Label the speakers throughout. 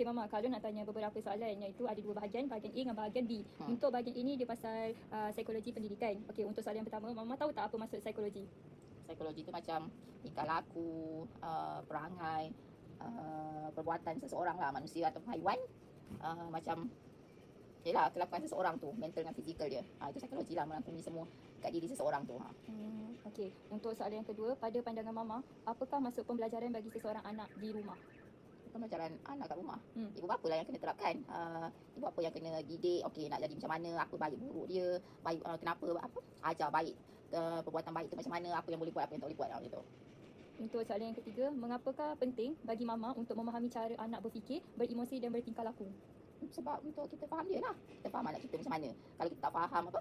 Speaker 1: Okey Mama, kalau nak tanya beberapa soalan, iaitu ada dua bahagian, bahagian A dengan bahagian B. Untuk bahagian ini dia pasal psikologi pendidikan. Okey, untuk soalan yang pertama, Mama tahu tak apa maksud psikologi?
Speaker 2: Psikologi tu macam tingkah laku, perangai, perbuatan seseorang lah, manusia atau haiwan. Macam yelah, kelakuan seseorang tu, mental dengan fizikal dia. Itu psikologi lah, merangkumi semua kat diri seseorang tu.
Speaker 1: Okey, untuk soalan yang kedua, pada pandangan Mama, apakah maksud pembelajaran bagi seseorang anak di rumah?
Speaker 2: Pembelajaran anak kat rumah, ibu bapa lah yang kena terapkan. Ibu bapa yang kena didik, okey nak jadi macam mana, apa baik buruk dia, baik kenapa, apa ajar baik, perbuatan baik tu macam mana, apa yang boleh buat, apa yang tak boleh buat gitu.
Speaker 1: Untuk soalan yang ketiga, mengapakah penting bagi Mama untuk memahami cara anak berfikir, beremosi dan bertingkah laku?
Speaker 2: Sebab untuk kita faham dia lah, kita faham anak kita macam mana. Kalau kita tak faham apa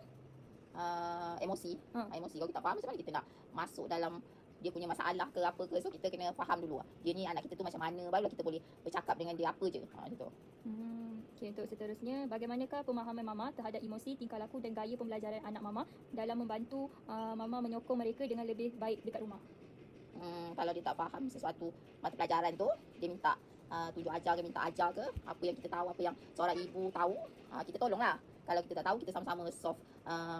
Speaker 2: emosi, kalau kita tak faham macam mana kita nak masuk dalam dia punya masalah ke apa ke, so kita kena faham dulu dia ni anak kita tu macam mana, barulah kita boleh bercakap dengan dia apa je gitu.
Speaker 1: Okay, untuk seterusnya, bagaimanakah pemahaman Mama terhadap emosi, tingkah laku dan gaya pembelajaran anak Mama dalam membantu Mama menyokong mereka dengan lebih baik dekat rumah?
Speaker 2: Kalau dia tak faham sesuatu mata pelajaran tu, dia minta tunjuk ajar ke, minta ajar ke, apa yang kita tahu, apa yang seorang ibu tahu, kita tolonglah. Kalau kita tak tahu, kita sama-sama solve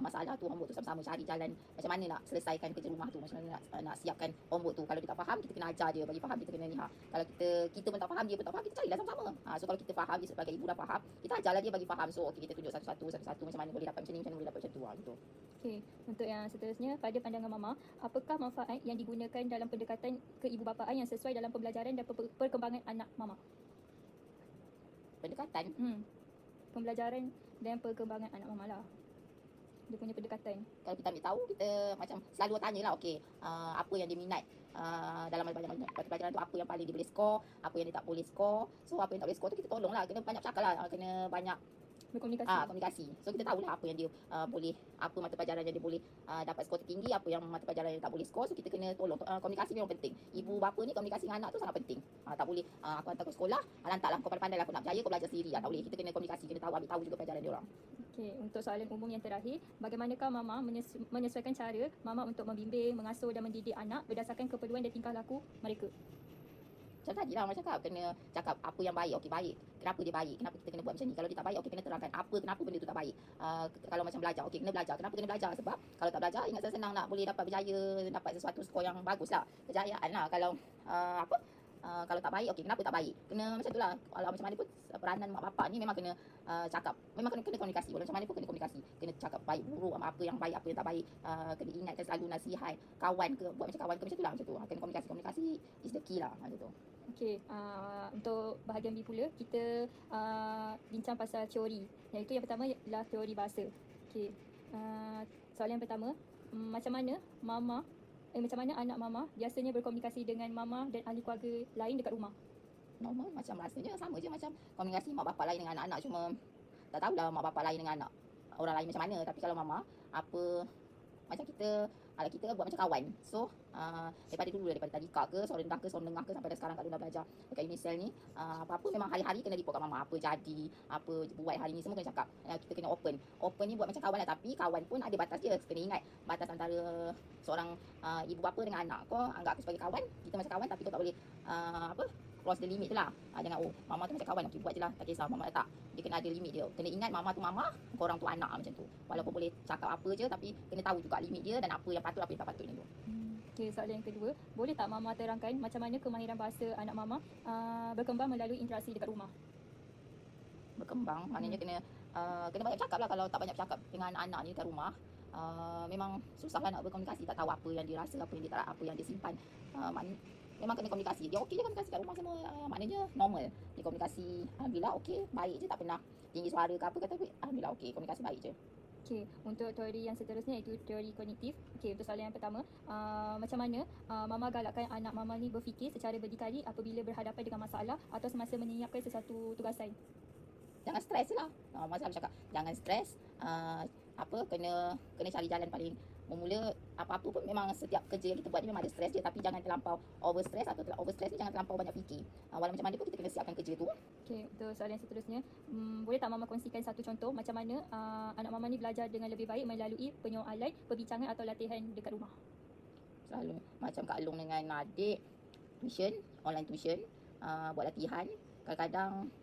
Speaker 2: masalah tu, homework tu, sama-sama cari jalan macam mana nak selesaikan kerja rumah tu, macam mana nak siapkan homework tu. Kalau dia tak faham, kita kena ajar dia, bagi faham kita kena ni. Kalau kita pun tak faham, dia pun tak faham, kita carilah sama-sama. So kalau kita faham, dia sebagai ibu dah faham, kita ajarlah dia bagi faham. So okay, kita tunjuk satu-satu macam mana boleh dapat macam ni, macam mana boleh dapat macam tu gitu.
Speaker 1: Okay, untuk yang seterusnya, pada pandangan Mama, apakah manfaat yang digunakan dalam pendekatan keibubapaan yang sesuai dalam pembelajaran dan perkembangan anak Mama?
Speaker 2: Pendekatan?
Speaker 1: Pembelajaran dan perkembangan anak Mama lah. Dia punya pendekatan.
Speaker 2: Kalau kita ambil tahu, kita macam selalu tanya lah, okay, apa yang dia minat dalam pelajaran tu, apa yang paling dia boleh score, apa yang dia tak boleh score. So apa yang tak boleh score tu kita tolong lah, kena banyak cakap lah, kena banyak komunikasi. So kita tahulah apa yang dia boleh, apa mata pelajaran yang dia boleh dapat skor tertinggi, apa yang mata pelajaran yang tak boleh skor. So kita kena tolong. Komunikasi memang penting. Ibu bapa ni komunikasi dengan anak tu sangat penting. Tak boleh aku hantar ke sekolah, lantaklah kau pandai lah, kau nak berjaya kau belajar sendiri. Tak boleh. Kita kena komunikasi, kena tahu, ambil tahu juga pelajaran dia orang.
Speaker 1: Okey, untuk soalan umum yang terakhir, bagaimanakah Mama menyesuaikan cara Mama untuk membimbing, mengasuh dan mendidik anak berdasarkan keperluan dan tingkah laku mereka?
Speaker 2: Macam tadi lah, macam cakap, kena cakap apa yang baik. Okey, baik, kenapa dia baik, kenapa kita kena buat macam ni. Kalau dia tak baik, okey, kena terangkan kenapa benda tu tak baik. Kalau macam belajar, okey, kena belajar. Kenapa kena belajar? Sebab kalau tak belajar, ingat senang nak boleh dapat berjaya, dapat sesuatu skor yang bagus lah, kejayaan lah. Kalau kalau tak baik, okey, kenapa tak baik? Kena macam tu lah. Kalau macam mana pun, peranan mak bapak ni memang kena cakap, memang kena komunikasi. Walau macam mana pun kena komunikasi, kena cakap baik buruk, apa yang baik, apa yang tak baik. Kena ingatkan selalu nasihat kawan ke, buat macam kawan ke, macam tu lah, macam tu. Kena komunikasi is the key lah, macam tu.
Speaker 1: Okey, untuk bahagian B pula, kita bincang pasal teori, iaitu yang pertama ialah teori bahasa. Okey, soalan yang pertama, macam mana anak Mama biasanya berkomunikasi dengan Mama dan ahli keluarga lain dekat rumah?
Speaker 2: Normal, macam rasanya sama je macam komunikasi mak bapak lain dengan anak-anak. Cuma tak tahulah mak bapak lain dengan anak orang lain macam mana. Tapi kalau Mama, macam kita buat macam kawan. So daripada dulu, daripada tadika ke, suara rendah ke, suara menengah ke, sampai dah sekarang Kak Luna belajar dekat Unicell ni, apa-apa memang hari-hari kena report kat Mama. Apa jadi, apa buat hari ni, semua kena cakap. Kita kena open ni, buat macam kawan lah. Tapi kawan pun ada batas dia. Kena ingat batas antara seorang ibu bapa dengan anak. Kau anggap aku sebagai kawan, kita macam kawan, tapi kau tak boleh cross the limit tu lah. Jangan Mama tu macam kawan, okey buat je lah, tak kisah. Mama tak, dia kena ada limit dia. Kena ingat Mama tu Mama, korang tu anak, macam tu. Walaupun boleh cakap apa je, tapi kena tahu juga limit dia dan apa yang patut, apa yang tak patut tu.
Speaker 1: Okey, soalan yang kedua, boleh tak Mama terangkan macam mana kemahiran bahasa anak Mama berkembang melalui interaksi dekat rumah?
Speaker 2: Berkembang maknanya kena banyak cakap lah. Kalau tak banyak cakap dengan anak ni dekat rumah, memang susah lah nak berkomunikasi. Tak tahu apa yang dia rasa, apa yang dia tak, apa yang dia simpan. Memang kena komunikasi. Dia okey je komunikasi kat rumah semua, maknanya normal. Dia komunikasi, alhamdulillah okey, baik je, tak pernah tinggi suara ke apa, kata alhamdulillah okey, komunikasi baik je.
Speaker 1: Okey, untuk teori yang seterusnya iaitu teori kognitif. Okey, untuk soalan yang pertama, macam mana Mama galakkan anak Mama ni berfikir secara berdikari apabila berhadapan dengan masalah atau semasa menyiapkan sesuatu tugasan?
Speaker 2: Jangan stres lah. Masa aku cakap jangan stres. Kena cari jalan paling memula. Apa-apa pun memang setiap kerja yang kita buat ni memang ada stres je, tapi jangan terlampau over stress, atau over stress ni jangan terlampau banyak fikir. Walau macam mana pun kita kena siapkan kerja tu.
Speaker 1: Okey, untuk soalan yang seterusnya, boleh tak Mama kongsikan satu contoh macam mana anak Mama ni belajar dengan lebih baik melalui penyoalan, perbincangan atau latihan dekat rumah?
Speaker 2: Selalu macam Kak Long dengan adik, online tuition, buat latihan. Kadang-kadang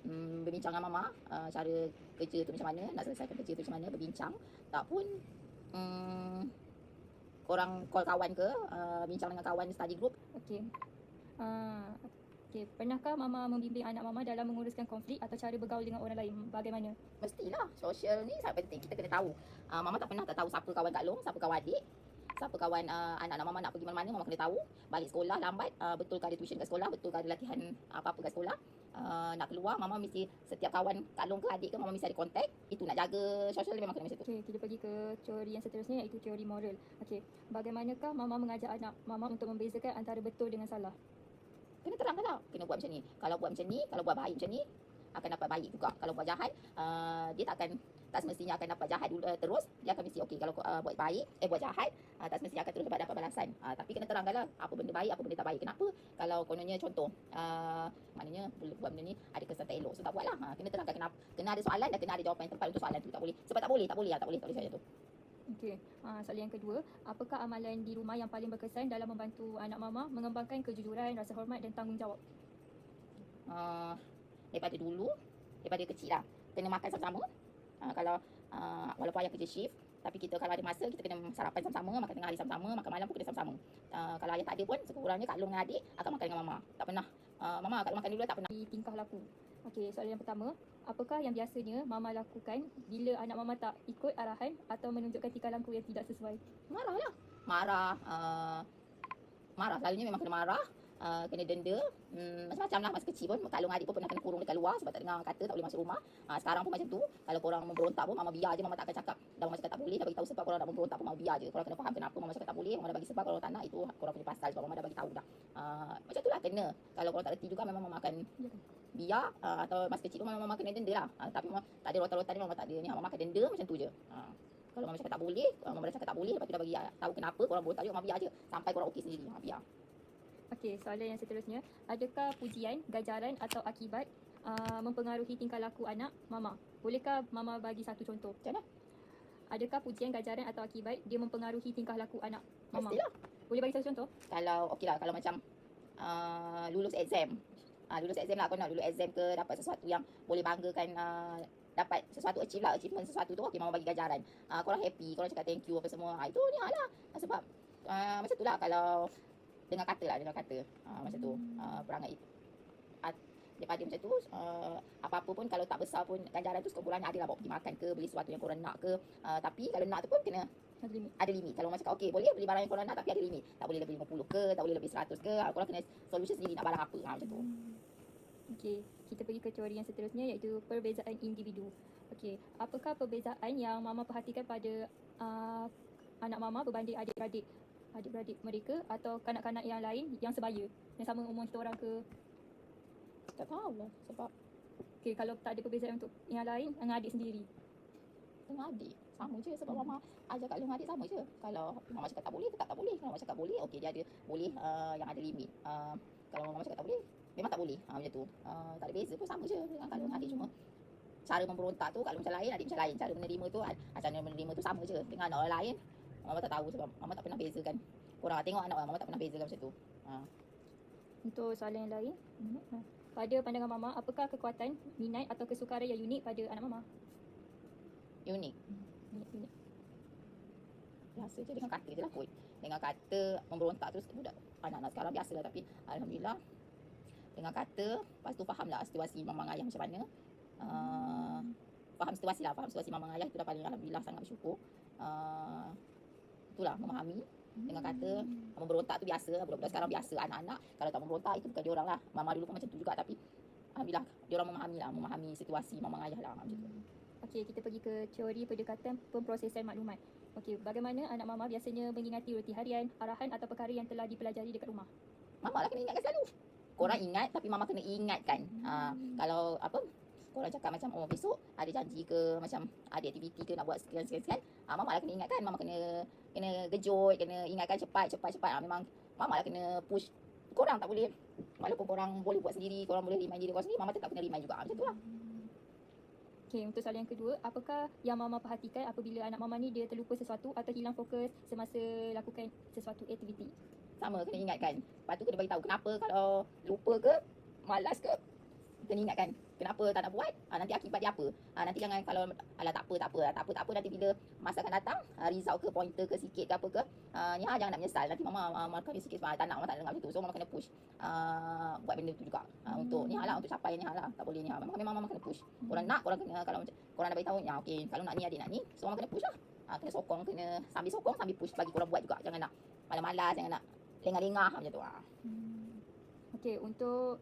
Speaker 2: berbincang dengan mama, cara kerja tu macam mana, nak selesaikan kerja tu macam mana, berbincang. Tak pun korang call kawan ke, bincang dengan kawan study group.
Speaker 1: Okey. Okey, pernahkah mama membimbing anak mama dalam menguruskan konflik atau cara bergaul dengan orang lain? Bagaimana?
Speaker 2: Mestilah, sosial ni sangat penting, kita kena tahu. Mama tak pernah tak tahu siapa kawan Kak Long, siapa kawan adik, siapa kawan anak-anak mama nak pergi mana-mana, mama kena tahu. Balik sekolah lambat, betul ke ada tuition kat sekolah, betul ke ada latihan apa-apa kat sekolah. Nak keluar, mama mesti setiap kawan Kak Long ke adik ke, mama mesti ada kontak. Itu nak jaga sosial memang kena macam tu.
Speaker 1: Okey, kita pergi ke teori yang seterusnya iaitu teori moral. Okey, bagaimanakah mama mengajar anak mama untuk membezakan antara betul dengan salah?
Speaker 2: Kena terangkan tau, kena buat macam ni. Kalau buat macam ni, kalau buat baik macam ni, akan dapat baik juga. Kalau buat jahat, dia tak semestinya akan dapat jahat terus. Dia akan mesti okey kalau buat baik, buat jahat, tak semestinya akan terus dapat balasan. Tapi kena terangkanlah apa benda baik, apa benda tak baik. Kenapa? Kalau kononnya contoh, maknanya buat benda ni ada kesan tak elok, so tak buatlah. Kena terangkan kenapa. Kena ada soalan dan kena ada jawapan yang tepat untuk soalan tu. Tak boleh. Sebab tak boleh macam tu.
Speaker 1: Okey, soalan yang kedua, apakah amalan di rumah yang paling berkesan dalam membantu anak mama mengembangkan kejujuran, rasa hormat dan tanggungjawab?
Speaker 2: Daripada dulu, daripada kecil lah, kena makan sama-sama. Kalau walaupun ayah kerja shift, tapi kita kalau ada masa, kita kena sarapan sama-sama, makan tengah hari sama-sama, makan malam pun kena sama-sama. Kalau ayah tak ada pun, sekurang-kurangnya Kak Long dengan adik akan makan dengan mama. Tak pernah, mama Kak Long makan dulu, tak pernah.
Speaker 1: Di tingkah laku. Okey, soalan yang pertama, apakah yang biasanya mama lakukan bila anak mama tak ikut arahan atau menunjukkan tingkah laku yang tidak sesuai?
Speaker 2: Marah lah. Marah, selalunya memang kena marah. Kena denda, macam-macam lah. Masa kecil pun Kak Long adik pun pernah kena kurung dekat luar sebab tak dengar kata, tak boleh masuk rumah. Sekarang pun macam tu. Kalau korang memberontak pun mama biar je, mama tak akan cakap. Dah mama cakap tak boleh, dah bagi tahu sebab korang nak memberontak pun mama biar je. Korang kena faham kenapa mama cakap tak boleh, mama dah bagi sebab. Kalau tak nak, itu korang punya pasal sebab mama dah bagi tahu dah. Macam tu lah, kena. Kalau korang tak reti juga memang mama akan biar, atau masa kecil pun mama kena denda lah. Tapi mama tak ada rotan-rotan ni, mama tak ada ni, mama akan denda macam tu je. Kalau mama cakap tak boleh, mama dah cakap tak boleh, lepas tu dah bagi tahu kenapa korang berontak je, mama biar je sampai korang okey sendiri, biar.
Speaker 1: Okey, soalan yang seterusnya, adakah pujian, ganjaran atau akibat mempengaruhi tingkah laku anak mama? Bolehkah mama bagi satu contoh?
Speaker 2: Macam mana?
Speaker 1: Adakah pujian, ganjaran atau akibat dia mempengaruhi tingkah laku anak mama?
Speaker 2: Mestilah.
Speaker 1: Boleh bagi satu contoh?
Speaker 2: Kalau okey lah, kalau macam lulus exam. Lulus exam lah, kau nak lulus exam ke, dapat sesuatu yang boleh banggakan, dapat sesuatu achievement sesuatu tu, okey mama bagi ganjaran. Korang happy, korang cakap thank you apa semua. Itu ni lah. Sebab macam tu lah, kalau dengar kata macam tu. Perangai daripada macam tu, apa-apa pun kalau tak besar pun ganjaran tu sekurang-kurangnya adalah bawa pergi makan ke, beli sesuatu yang korang nak ke. Tapi kalau nak tu pun kena ada limit. Kalau macam okey boleh beli barang yang korang nak tapi ada limit. Tak boleh lebih 50 ke, tak boleh lebih 100 ke. Korang kena solution sendiri nak barang apa, macam tu.
Speaker 1: Okey, kita pergi ke teori yang seterusnya iaitu perbezaan individu. Okey, apakah perbezaan yang mama perhatikan pada anak mama berbanding adik-beradik mereka atau kanak-kanak yang lain yang sebaya, yang sama umur kita orang ke?
Speaker 2: Tak tahu lah sebab
Speaker 1: Okey, kalau tak ada perbezaan untuk yang lain dengan adik sendiri.
Speaker 2: dengan adik sama je, sebab mama ajar Kak Long adik sama je. Kalau mama cakap tak boleh, tetap tak boleh. Kalau mama cakap boleh, okey dia ada boleh yang ada limit. Kalau mama cakap tak boleh, memang tak boleh. Macam tu. Tak ada beza pun, sama je dengan Kak Long adik, cuma cara memberontak tu Kak Long macam lain, adik macam lain. Cara menerima tu, cara menerima tu sama je. Dengan orang lain mama tak tahu sebab mama tak pernah bezakan. Korang tengok anak mama tak pernah bezakan macam tu.
Speaker 1: Untuk soalan yang lain, pada pandangan mama, apakah kekuatan, minat atau kesukaran yang unik pada anak mama?
Speaker 2: Unik.
Speaker 1: Unik.
Speaker 2: Biasa je, dengan kata je lah kot. Dengan kata memberontak terus budak anak-anak sekarang biasa lah. Tapi alhamdulillah dengan kata, lepas tu faham lah situasi mama ayah macam mana. Faham situasi mama ayah, itu dah paling alhamdulillah sangat bersyukur. Itulah memahami. Dengan kata memberontak tu biasa, budak-budak sekarang biasa. Anak-anak kalau tak memberontak itu bukan dia orang lah. Mama dulu pun macam tu juga, tapi alhamdulillah dia orang memahami situasi mama ayah lah macam tu.
Speaker 1: Okey, kita pergi ke teori pendekatan pemprosesan maklumat. Okey, bagaimana anak mama biasanya mengingati roti harian, arahan atau perkara yang telah dipelajari dekat rumah?
Speaker 2: Mama lah kena ingatkan selalu. Korang ingat tapi mama kena ingatkan. Kalau apa, korang cakap macam besok ada janji ke, macam ada aktiviti ke nak buat sekian. Mama lah kena ingatkan, mama kena gejot, kena ingatkan cepat. Memang mama lah kena push. Korang tak boleh, walaupun korang boleh buat sendiri, korang boleh remind diri korang sendiri, mama tetap kena remind juga. Macam tu lah.
Speaker 1: Okey, untuk soalan yang kedua, apakah yang mama perhatikan apabila anak mama ni dia terlupa sesuatu atau hilang fokus semasa lakukan sesuatu aktiviti?
Speaker 2: Sama, kena ingatkan. Lepas tu kena bagi tahu kenapa kalau lupa ke, malas ke, kena ingatkan. kenapa tak nak buat, nanti akibat dia apa. Nanti jangan kalau alah tak apa nanti bila masa akan datang, result ke pointer ke sikit ke apa ke, ni jangan nak menyesal. Nanti mama kau ni sikit sebab tak nak mama tak dengar macam tu. So mama kena push buat benda tu juga. Untuk ni lah, untuk capai ni lah. Tak boleh ni lah. Memang mama kena push. Korang nak, korang kena, kalau korang dah beritahu ya okey, kalau nak ni adik nak ni, so mama kena push lah. Kena sokong, kena sambil sokong sambil push bagi korang buat juga. Jangan nak malas-malas, jangan nak lengah-lengah macam tu.
Speaker 1: Okey, untuk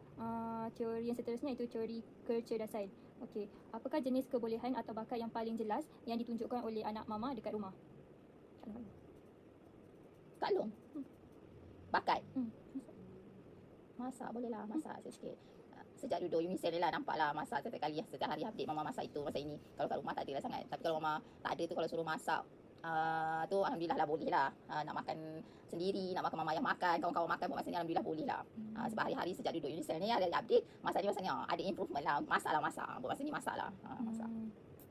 Speaker 1: teori yang seterusnya itu teori kecerdasan. Okey, apakah jenis kebolehan atau bakat yang paling jelas yang ditunjukkan oleh anak mama dekat rumah?
Speaker 2: Kak Long. Bakat. Masak boleh lah, masak sikit. Sejak duduk UNICEF ni lah nampak lah masak setiap kali, setiap hari update mama masak itu, masak ini. Kalau kat rumah tak ada lah sangat. Tapi kalau mama tak ada tu, kalau suruh masak tu alhamdulillah lah boleh lah. Nak makan sendiri, nak makan mama yang makan, kawan-kawan makan buat masa ni alhamdulillah boleh lah. Sebab hari-hari sejak duduk UNICEF ni ada update masak ni, masanya ada improvement lah. Masak buat masa ni masak lah. Masak.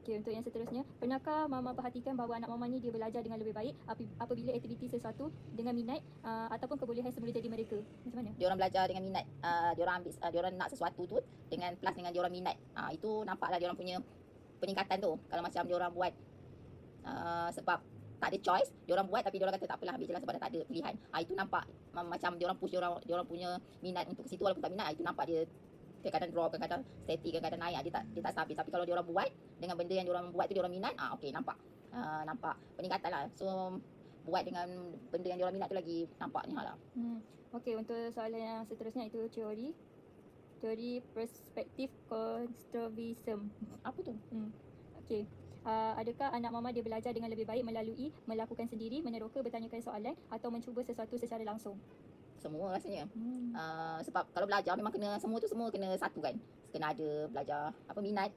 Speaker 1: Okey, untuk yang seterusnya, pernahkah mama perhatikan bahawa anak mama ni dia belajar dengan lebih baik apabila aktiviti sesuatu dengan minat ataupun kebolehan semula jadi mereka? Macam mana?
Speaker 2: Dia orang belajar dengan minat, dia orang ambil, dia orang nak sesuatu tu dengan plus dengan dia orang minat. Itu nampaklah dia orang punya peningkatan tu. Kalau macam dia orang buat sebab tak ada choice, dia orang buat tapi dia orang kata tak apalah ambil je lah sebab dah tak ada pilihan. Itu nampak macam dia orang push dia orang punya minat untuk ke situ walaupun tak minat. Itu nampak dia kadang-kadang drop, kadang-kadang static, kadang-kadang naik, dia tak stabil. Tapi kalau dia orang buat dengan benda yang dia orang buat tu dia orang minat, okey nampak peningkatan lah. So buat dengan benda yang dia orang minat tu lagi nampak ni lah.
Speaker 1: Okey, untuk soalan yang seterusnya itu teori perspektif konstruktivisme.
Speaker 2: Apa tu?
Speaker 1: Okey. Adakah anak mama dia belajar dengan lebih baik melalui melakukan sendiri, meneroka, bertanyakan soalan atau mencuba sesuatu secara langsung?
Speaker 2: Semua rasanya. Sebab kalau belajar memang semua kena satu kan. Kena ada belajar minat,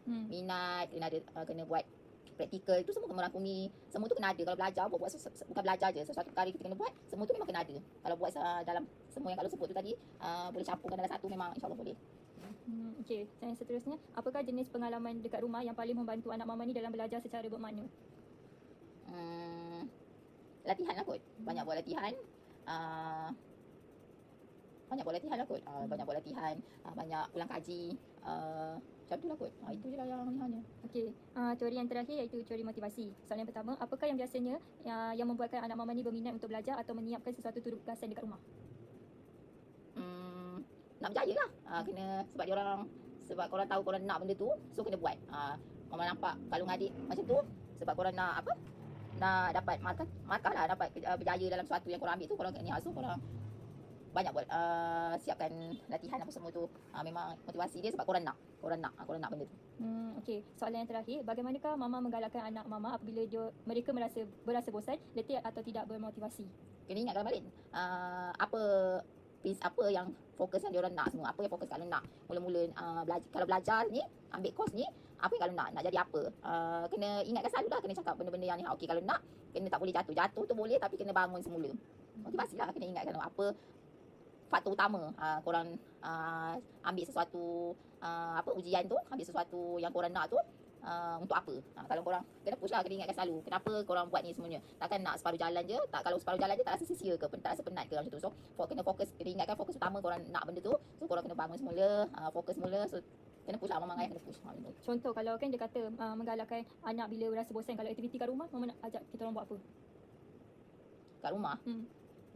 Speaker 2: kena ada kena buat praktikal, itu semua kena merangkumi. Semua tu kena ada. Kalau belajar bukan belajar je, sesuatu perkara kita kena buat, semua tu memang kena ada. Kalau buat dalam semua yang kalau sebut tu tadi, boleh campurkan dalam satu, memang insya-Allah boleh.
Speaker 1: Okey, yang seterusnya, apakah jenis pengalaman dekat rumah yang paling membantu anak mama ni dalam belajar secara bermakna?
Speaker 2: Latihan lah kot. Banyak buat latihan. Banyak buat latihan lah kot. Banyak ulang kaji. Macam tu lah kot. Itu je lah yang hanya.
Speaker 1: Okey, teori yang terakhir iaitu teori motivasi. Soalan yang pertama, apakah yang biasanya yang membuatkan anak mama ni berminat untuk belajar atau menyiapkan sesuatu tugasan dekat rumah?
Speaker 2: Nak berjaya lah. Sebab korang tahu korang nak benda tu, so kena buat. Mama nampak kalau ngadik macam tu, sebab korang nak nak dapat markah lah, dapat berjaya dalam sesuatu yang korang ambil tu, korang ni so korang banyak buat siapkan latihan apa semua tu. Memang motivasi dia sebab korang nak benda tu.
Speaker 1: Okey, soalan yang terakhir, bagaimanakah mama menggalakkan anak mama apabila mereka berasa bosan, letih atau tidak bermotivasi?
Speaker 2: Kena ingatkan balik apa yang fokus yang diorang nak semua. Apa yang fokus kalau nak mula-mula kalau belajar ni, ambil course ni, apa yang kalau nak jadi apa. Kena ingatkan selalu lah, kena cakap benda-benda yang ni. Okey, kalau nak, kena tak boleh jatuh tu boleh tapi kena bangun semula. Motivasi lah, kena ingatkan apa faktor utama korang ambil sesuatu ujian tu, ambil sesuatu yang korang nak tu untuk apa. Kalau korang kena push lah, kena ingatkan selalu kenapa korang buat ni semuanya. Takkan nak separuh jalan je, kalau separuh jalan je tak rasa sia ke, tak rasa penat ke macam tu. So kena fokus, kena ingatkan fokus utama korang nak benda tu. So korang kena bangun semula, fokus semula. So kena push lah, mama ayah kena push.
Speaker 1: Contoh kalau kan dia kata menggalakkan anak bila rasa bosan, kalau aktiviti kat rumah, mama nak ajak kita orang buat apa?
Speaker 2: Kat rumah?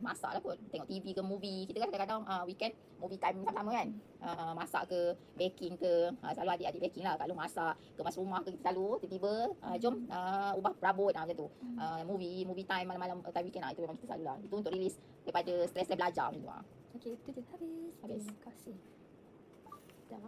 Speaker 2: Masak lah kot, tengok TV ke movie. Kita kan kadang-kadang weekend movie time sama-sama kan. Masak ke, baking ke, selalu adik-adik baking lah. Kalau masak, kemas rumah ke, kita selalu tiba-tiba jom ubah perabot macam tu. Movie time malam-malam time weekend itu memang kita selalu lah. Itu untuk release daripada stres belajar macam tu.
Speaker 1: Okey, itu je, habis.
Speaker 2: Habis.
Speaker 1: Terima kasih. Dah.